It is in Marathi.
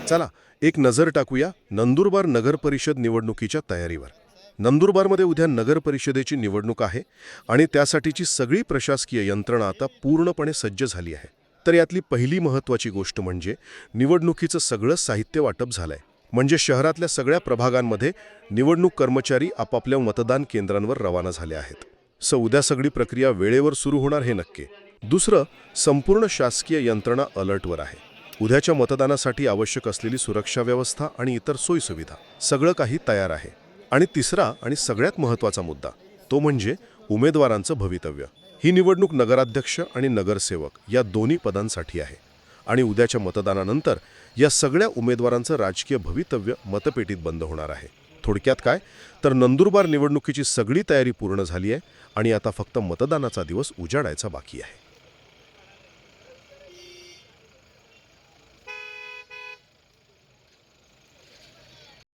चला एक नजर टाकूया नंदुरबार नगर परिषद निवडणुकीच्या तयारीवर. नंदुरबारमध्ये उद्या नगर परिषदेची निवडणूक आहे आणि त्यासाठीची सगळी प्रशासकीय यंत्रणा आता पूर्णपणे सज्ज झाली आहे. तर यातली पहिली महत्त्वाची गोष्ट म्हणजे निवडणुकीचं सगळं साहित्य वाटप झालंय. म्हणजे शहरातल्या सगळ्या प्रभागांमध्ये निवडणूक कर्मचारी आपापल्या मतदान केंद्रांवर रवाना झाले आहेत. उद्या सगळी प्रक्रिया वेळेवर सुरू होणार हे नक्की. दुसरं, संपूर्ण शासकीय यंत्रणा अलर्टवर आहे. उद्याच्या मतदानासाठी आवश्यक असलेली सुरक्षा व्यवस्था आणि इतर सोयीसुविधा सगळं काही तयार आहे. आणि तिसरा आणि सगळ्यात महत्त्वाचा मुद्दा तो म्हणजे उमेदवारांचं भवितव्य. ही निवडणूक नगराध्यक्ष आणि नगरसेवक या दोन्ही पदांसाठी आहे आणि उद्याच्या मतदानानंतर या सगळ्या उमेदवारांचं राजकीय भवितव्य मतपेटीत बंद होणार आहे. थोडक्यात काय तर नंदुरबार निवडणुकीची सगळी तयारी पूर्ण झाली आहे आणि आता फक्त मतदानाचा दिवस उजाडायचा बाकी आहे.